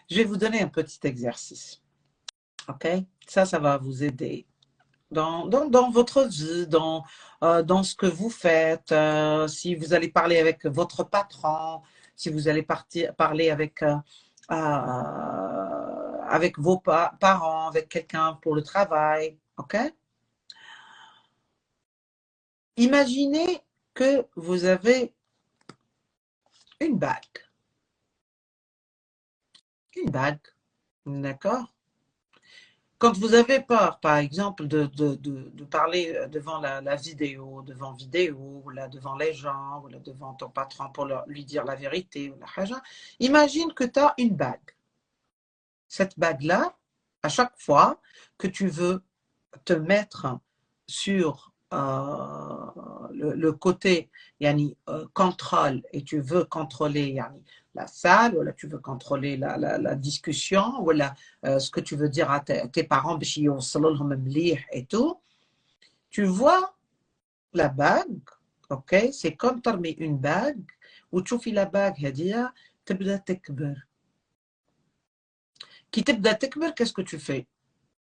Je vais vous donner un petit exercice. OK? Ça va vous aider dans votre vie, dans ce que vous faites, si vous allez parler avec votre patron, si vous allez parler avec vos parents, avec quelqu'un pour le travail. OK? Imaginez que vous avez une bague. Une bague, d'accord? Quand vous avez peur, par exemple, de parler devant la vidéo, ou là, devant les gens, ou là, devant ton patron pour lui dire la vérité, ou la haja, imagine que tu as une bague. Cette bague-là, à chaque fois que tu veux te mettre sur le côté yani, contrôle et tu veux contrôler yani, la salle ou là, tu veux contrôler la discussion ou là, ce que tu veux dire à tes parents et tout, tu vois la bague, ok, c'est comme tu mets une bague وتشوفي la bague هذه تبدا تكبر. Qui تبدا تكبر, qu'est-ce que tu fais?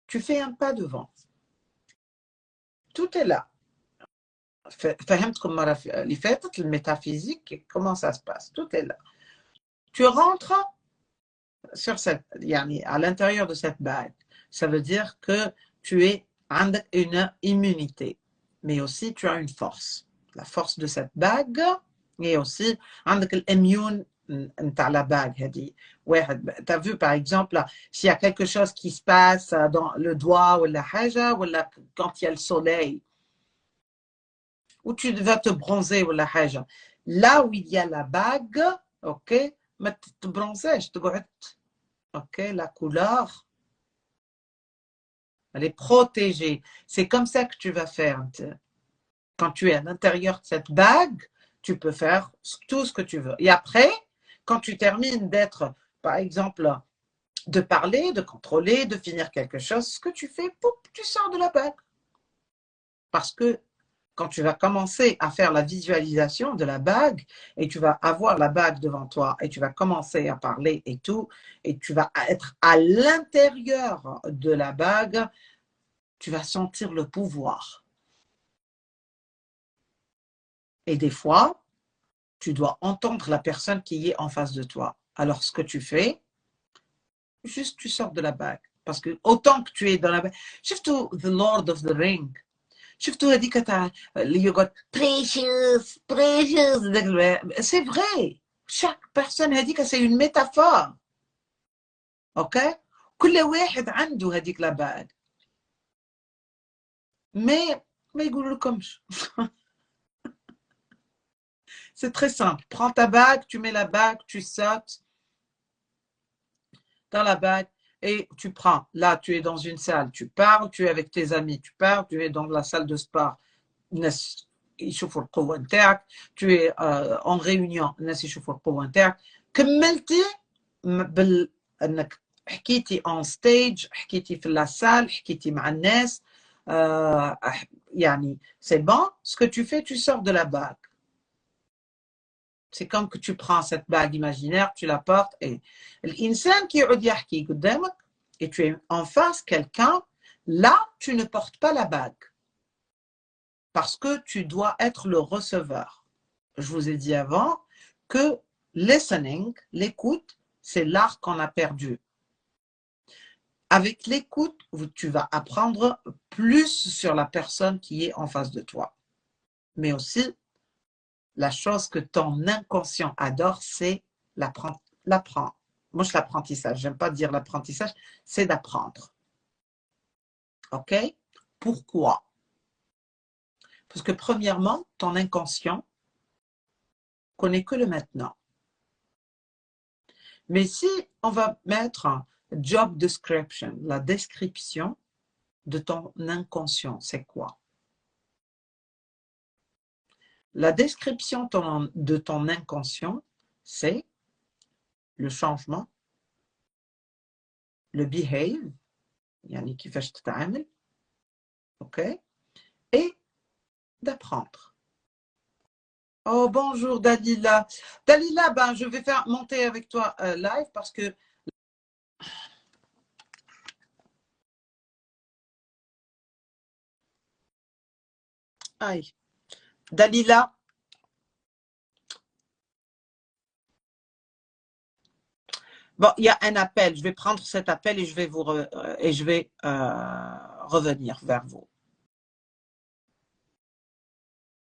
Tu fais un pas devant. Tout est là. فهمتكم المرة اللي فاتت الميتافيزيك comment ça se passe, tout est là. Tu rentres sur يعني à l'intérieur de cette bague. Ça veut dire que tu es عندك une immunité, mais aussi tu as une force. La force de cette bague et aussi عندك الاميون نتاع la bague هذه. Tu as vu par exemple s'il y a quelque chose qui se passe dans le doigt ولا حاجة ولا quand il y a le soleil ou tu vas te bronzer ou la haja. Là où il y a la bague, ok, mais tu te bronzes, ok, la couleur, elle est protégée. C'est comme ça que tu vas faire. Quand tu es à l'intérieur de cette bague, tu peux faire tout ce que tu veux. Et après, quand tu termines d'être, par exemple, de parler, de contrôler, de finir quelque chose, ce que tu fais, pouf, tu sors de la bague. Parce que quand tu vas commencer à faire la visualisation de la bague et tu vas avoir la bague devant toi et tu vas commencer à parler et tout, et tu vas être à l'intérieur de la bague, tu vas sentir le pouvoir. Et des fois, tu dois entendre la personne qui est en face de toi. Alors, ce que tu fais, juste tu sors de la bague. Parce que autant que tu es dans la bague, surtout The Lord of the Ring, شفتوا هذيك تاع اللي يقعد precious precious. C'est vrai, chaque personne هذيك c'est une métaphore. ok, كل واحد عنده هذيك la bague, mais ما يقولوا لكمش. C'est très simple, prends ta bague, tu mets la bague, tu sautes dans la bague et tu prends. Là, tu es dans une salle, tu parles, tu es avec tes amis, tu parles, tu es dans la salle de sport. الناس يشوفوا القوة نتاعك, tu es en réunion, الناس يشوفوا القوة نتاعك. كملتي انك حكيتي on stage, حكيتي في la salle, حكيتي مع الناس, يعني c'est bon, ce que tu fais, tu sors de la bague. C'est comme que tu prends cette bague imaginaire, tu la portes et الإنسان qui يقعد يحكي قدامك et tu es en face quelqu'un, là tu ne portes pas la bague. Parce que tu dois être le receveur. Je vous ai dit avant que listening, l'écoute, c'est l'art qu'on a perdu. Avec l'écoute, tu vas apprendre plus sur la personne qui est en face de toi. Mais aussi, la chose que ton inconscient adore, c'est l'apprendre. Moi, je l'apprentissage. J'aime pas dire l'apprentissage, c'est d'apprendre. OK? Pourquoi? Parce que premièrement, ton inconscient connaît que le maintenant. Mais si on va mettre un job description, la description de ton inconscient, c'est quoi? La description de ton inconscient, c'est le changement, le behave, يعني كيفاش تتعامل, ok, et d'apprendre. Oh, bonjour Dalila. Dalila, ben, je vais faire monter avec toi live parce que Aïe. Dalila, bon, il y a un appel. Je vais prendre cet appel et je vais revenir vers vous.